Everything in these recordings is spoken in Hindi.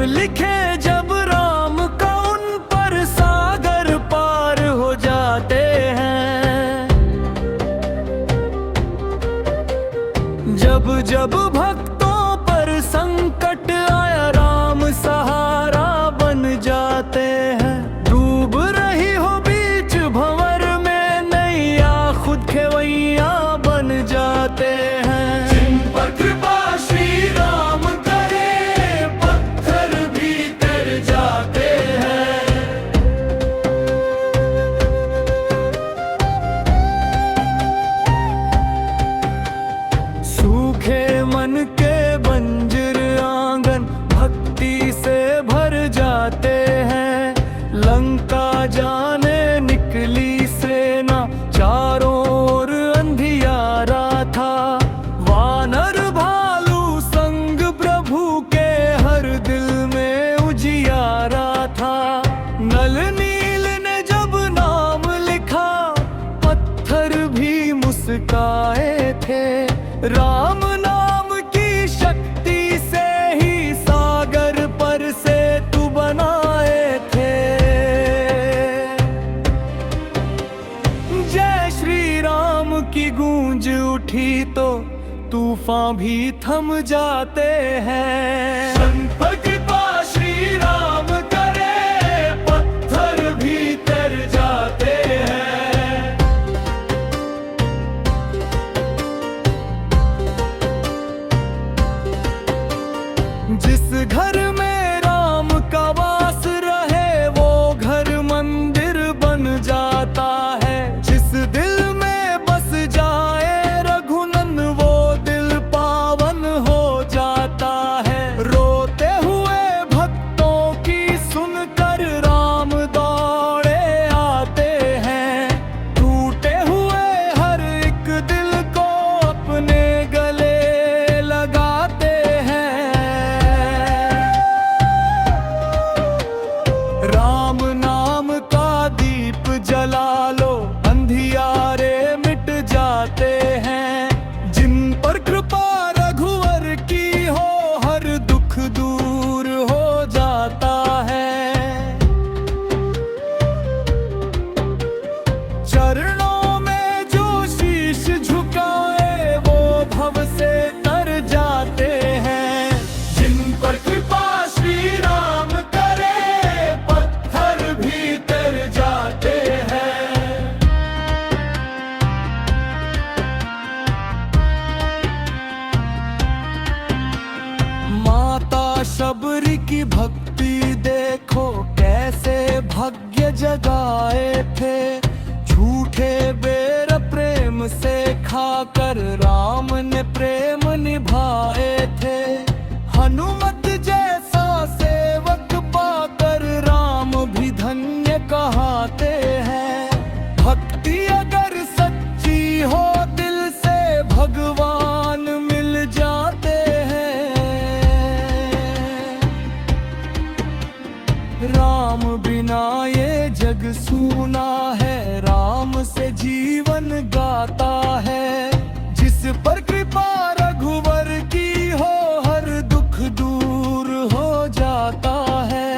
लिखे जब राम का उन पर सागर पार हो जाते हैं। जब जब भक्तों पर संकट आया राम सहारा बन जाते हैं। डूब रही हो बीच भंवर में नैया खुद खेवैया बन जाते हैं। जिन पर कृपा श्री राम करे पत्थर भी तर जाते हैं। सूखे मन के बंजर आंगन भक्ति से भर जाते हैं। लंका जाने निकली सेना चारों ओर अंधियारा था। वानर भालू संग प्रभु के हर दिल में उजियारा था। नल नील ने जब नाम लिखा पत्थर भी मुस्काए थे। राम नाम की शक्ति से ही सागर पर से तू बनाए थे। जय श्री राम की गूंज उठी तो तूफान भी थम जाते हैं। संत कृपा श्री राम करे पत्थर भी तर जाते हैं। जिस घर में राम का वास रहे वो घर मंदिर बन जाता है। जिस दिल में बस जाए रघुनंदन वो दिल पावन हो जाता है। रोते हुए भक्तों की सुनकर राम दौड़े आते हैं। टूटे हुए हर एक दिल को अपने गले लगाते हैं। राम नाम का दीप जला लो अंधियारे मिट जाते हैं। जिन पर कृपा रघुवर की हो हर दुख दूर हो जाता है। चरणों में जो शीश झुकाए वो भव से तर जाते हैं। जिन पर कृपा श्री राम करे पत्थर भी तर जाते हैं। माता शबरी की भक्ति देखो कैसे भाग्य जगाए थे। झूठे बेर प्रेम से खाकर राम ने प्रेम निभाए थे। हनुमत जैसा सेवक पाकर राम भी धन्य कहाते हैं। भक्ति अगर सच्ची हो दिल से भगवान मिल जाते हैं। राम बिना ये जग सूना है। राम से जीवन गाता है। जिस पर कृपा रघुवर की हो हर दुख दूर हो जाता है।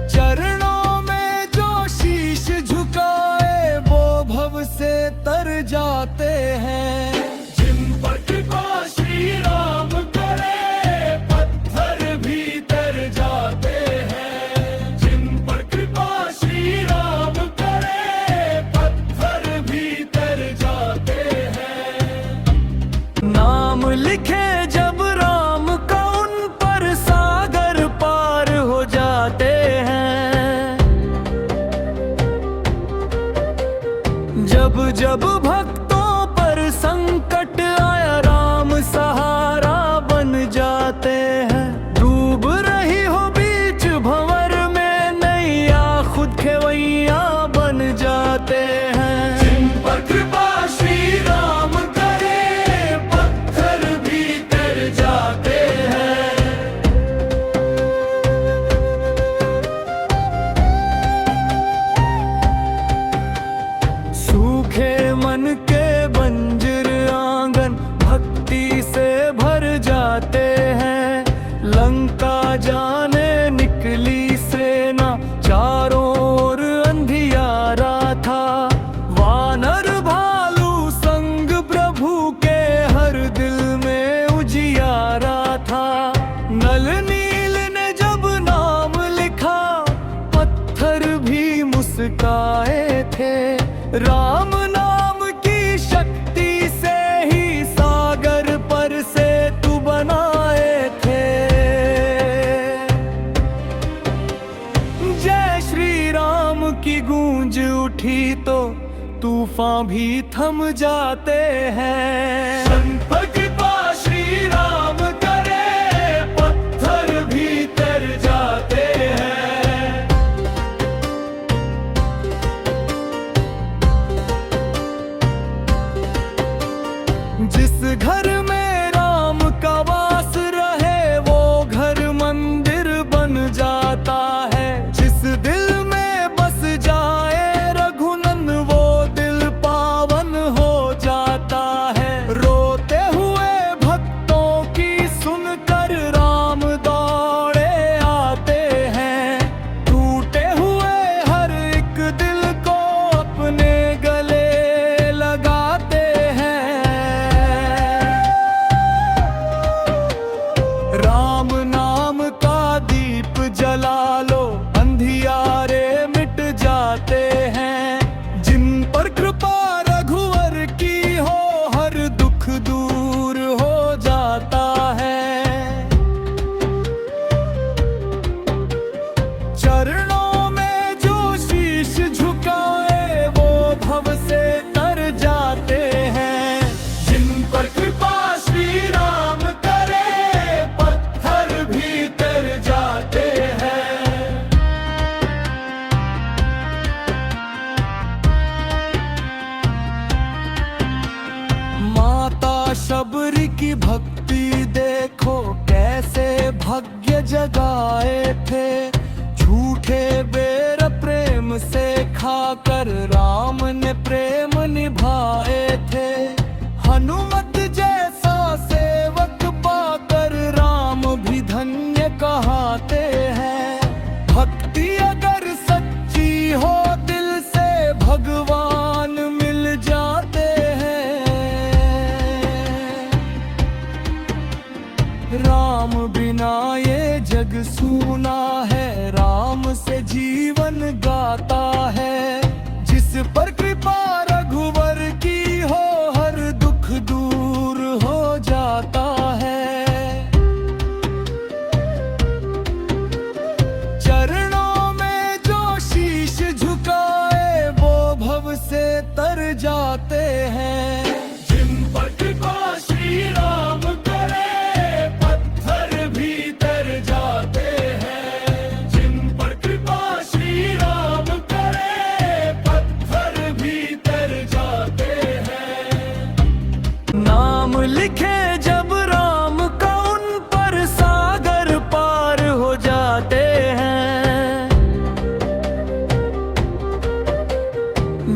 चरणों में जो शीश झुकाए वो भव से तर जाते हैं। जिन पर कृपा श्री राम करे पत्थर भी तर जाते हैं। जिन पर कृपा श्री राम करे पत्थर भी तर जाते हैं। नाम लिखे जब राम का उन पर सागर पार हो जाते हैं। जब जब भक्तों पर संकट आया राम सहारा बन जाते हैं। डूब रही हो बीच भंवर में नैया खुद खेवैया बन जाते हैं। जिन पर कृपा श्री राम करे पत्थर भी जाते हैं। लंका जाने निकली सेना, चारों ओर अंधियारा था। वानर भालू संग प्रभु के, हर दिल में उजियारा था। नल नील ने जब नाम लिखा, पत्थर भी मुस्काए थे। राम नाम की शक्ति से ही सागर पर से तू बनाए थे। जय श्री राम की गूंज उठी तो तूफान भी थम जाते हैं। संत कृपा श्री राम करे, पत्थर भी तर जाते हैं। जिस घर में राम का वास रहे, वो घर मंदिर बन जाता है। जिस दिल में बस जाए रघुनंदन, वो दिल पावन हो जाता है। रोते हुए भक्तों की सुनकर राम दौड़े आते हैं। टूटे हुए हर एक दिल को अपने गले लगाते हैं। राम नाम का दीप जला लो, अंधियारे मिट जाते हैं। जिन पर कृपा रघुवर की हो, हर दुख दूर हो जाता है। चरणों में जो शीश झुकाए, वो भव से तर जाते हैं। जिन पर कृपा श्री राम करे, पत्थर भी तर जाते हैं। माता शबरी की भक्ति देखो, कैसे भाग्य जगाए थे। झूठे बेर प्रेम से खाकर राम ने प्रेम निभाए थे। हनुमत जैसा सेवक पाकर राम भी धन्य कहाते हैं। भक्ति अगर सच्ची हो दिल से, भगवान मिल जाते हैं। राम बिना ये जग सूना है, राम से जीवन गाता है। जिस पर कृपा रघुवर की हो, हर दुख दूर हो जाता है। चरणों में जो शीश झुकाए, वो भव से तर जाते हैं। जिन पर कृपा श्री राम करे, पत्थर भी तर जाते हैं। जिन पर कृपा श्री राम करे, पत्थर भी तर जाते हैं। नाम लिखे जब राम का, उन पर सागर पार हो जाते हैं।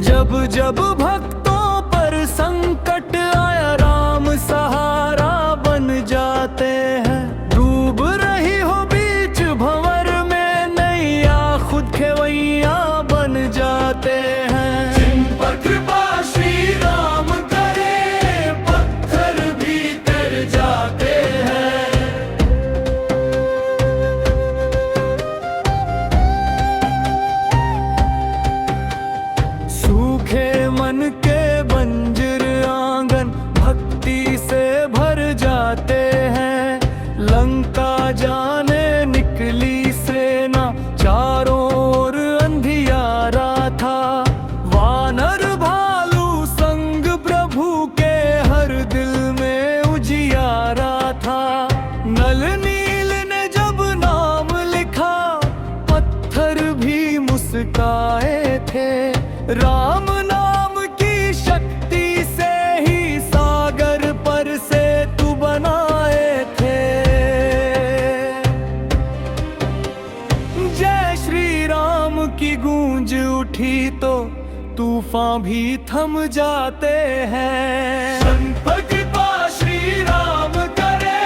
जब जब भक्तों पर संकट आया, राम सहारा बन जाते हैं। डूब रही हो बीच भंवर में नैया, खुद खेवैया बन जाते हैं। जिन पर कृपा श्री राम करे, पत्थर भी तर जाते हैं। सूखे मन के बंजर आंगन, भक्ति से भर जाते हैं। लंका जाने निकली सेना, चारों ओर अंधियारा था। वानर भालू संग प्रभु के, हर दिल में उजियारा था। नल नील ने जब नाम लिखा, पत्थर भी मुस्काए थे। राम नाम की शक्ति से ही सागर पर से तू बनाए थे। जय श्री राम की गूंज उठी तो तूफान भी थम जाते हैं। संत कृपा श्री राम करे,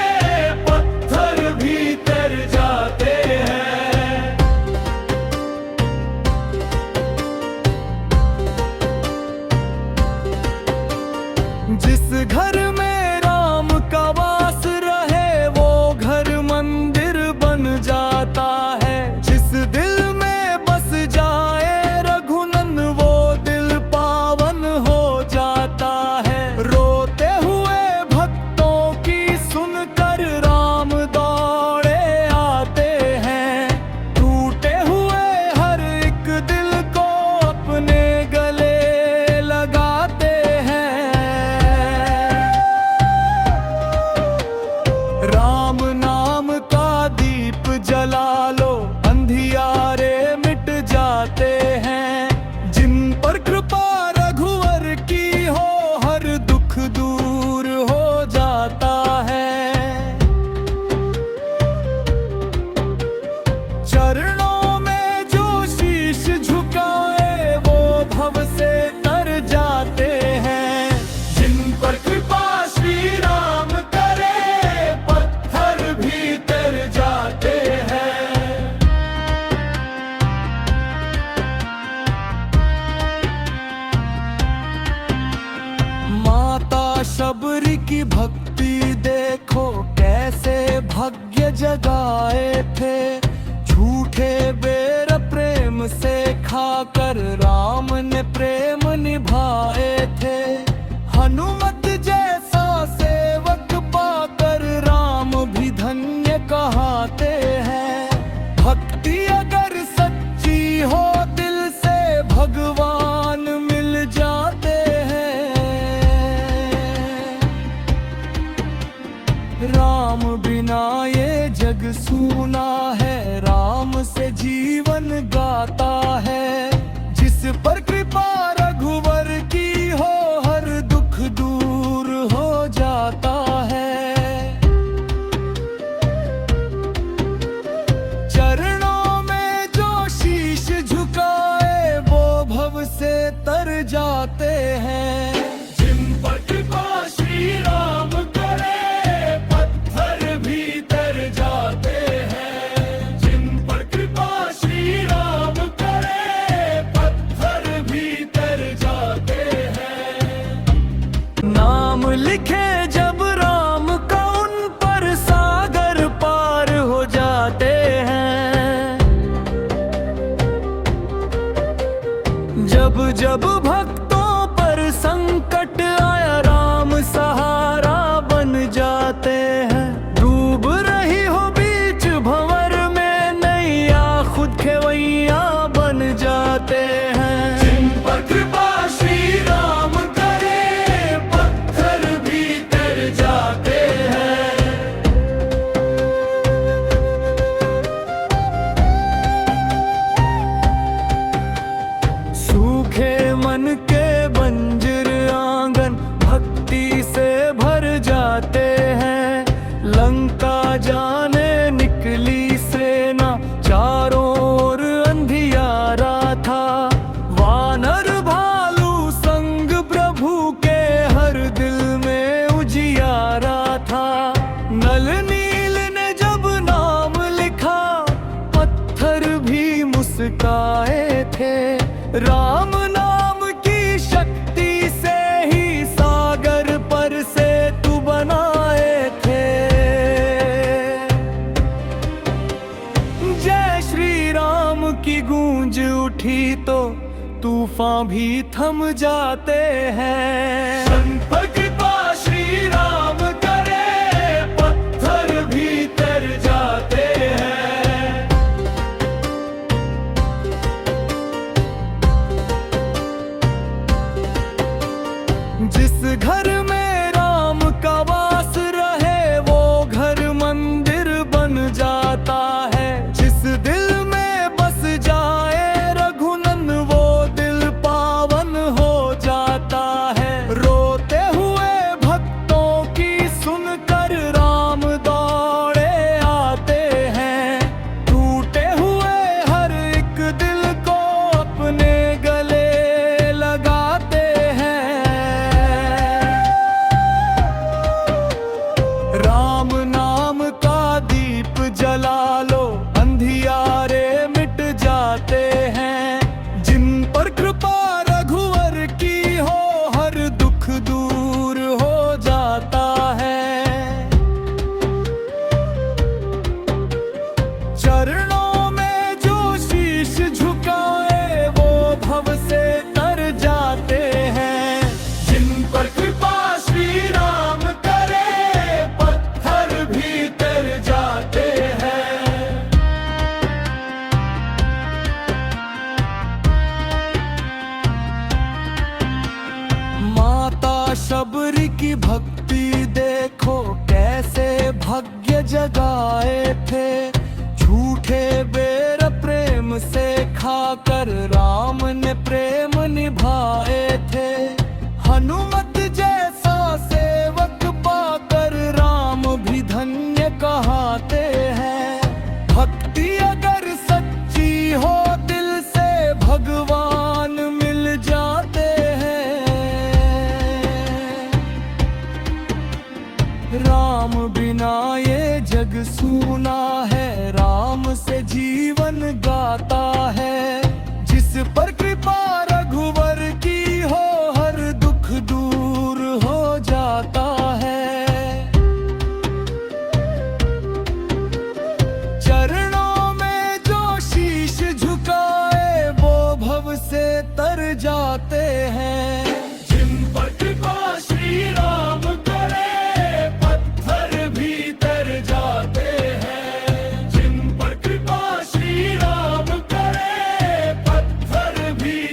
राम बिना ये जग सूना है, राम से जीवन गाता है। जिस पर कृपा रघुवर की हो, हर दुख दूर हो जाता है। चरणों में जो शीश झुकाए, वो भव से तर जाते हैं। जिन पर कृपा श्री राम करे, पत्थर भी तर जाते हैं। जिन पर कृपा श्री राम करे, पत्थर भी तर जाते हैं। नाम लिखे जब राम का, उन पर सागर पार हो जाते हैं। जब जब भक्तों पर संकट आया, राम सहारा बन जाते हैं। डूब रही हो बीच भंवर में नैया, खुद खेवैया बन जाते हैं। जिन पर कृपा श्री राम करे, पत्थर भी तर जाते हैं। सूखे मन के बंजर आंगन, भक्ति से भर जाते हैं। लंका जाने निकली सेना, चारों ओर अंधियारा था। वानर भालू संग प्रभु के, हर दिल में उजियारा था। नल नील ने जब नाम लिखा, पत्थर भी मुस्काए थे। राम नाम की शक्ति से ही सागर पर से तू बनाए थे। जय श्री राम की गूंज उठी तो तूफान भी थम जाते हैं। संत कृपा श्री राम करे, पत्थर भी तर जाते हैं। जिस घर में राम का वास रहे, वो घर मंदिर बन जाता है। जिस दिल में बस जाए रघुनंदन, वो दिल पावन हो जाता है। रोते हुए भक्तों की सुनकर राम दौड़े आते हैं। टूटे हुए हर एक दिल को अपने गले लगाते हैं। राम नाम का दीप जला लो, अंधियारे मिट जाते हैं। जिन पर कृपा रघुवर की हो, हर दुख दूर हो जाता है। चरणों में जो शीश झुकाए, वो भव से तर जाते हैं। जिन पर कृपा श्री राम करे, पत्थर भी तर जाते हैं। माता शबरी की भक्ति देखो, कैसे भाग्य जगाए थे। झूठे बेर प्रेम से खाकर राम ने प्रेम निभाए थे। हनुमत जैसा सेवक पाकर राम भी धन्य कहाते हैं। भक्ति अगर सच्ची हो दिल से, भगवान मिल जाते हैं। राम बिना ये जग सूना है, राम से जीवन गाता है। जिस पर कृपा रघुवर की हो, हर दुख दूर हो जाता है। चरणों में जो शीश झुकाए, वो भव से तर जाते हैं। जिन पर कृपा श्री राम करे, पत्थर भी तर जाते हैं। जिन पर कृपा श्री राम करे, पत्थर भी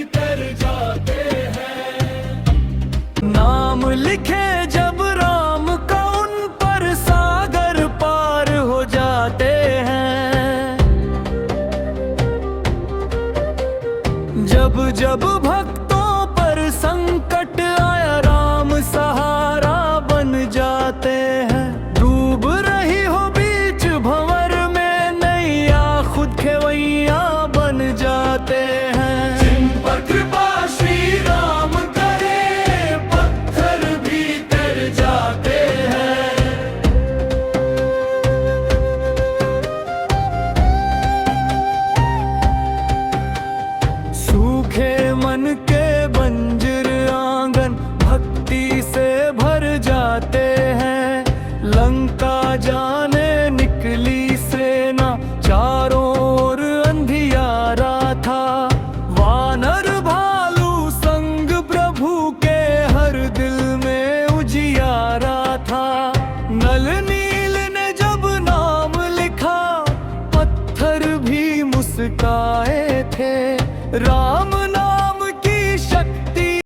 जब भक्तों पर संकट आया राम सहारा बन जाते हैं। डूब रही हो बीच भंवर में नैया खुद खेवैया बन जाते हैं। जिन पर कृपा श्री राम करे पत्थर भी तर जाते हैं। सूखे मन के बंजर आंगन भक्ति से भर जाते हैं। लंका जाने निकली सेना चारों ओर अंधियारा था। वानर भालू संग प्रभु के हर दिल में उजियारा था। नल नील ने जब नाम लिखा पत्थर भी मुस्काए थे। राम नाम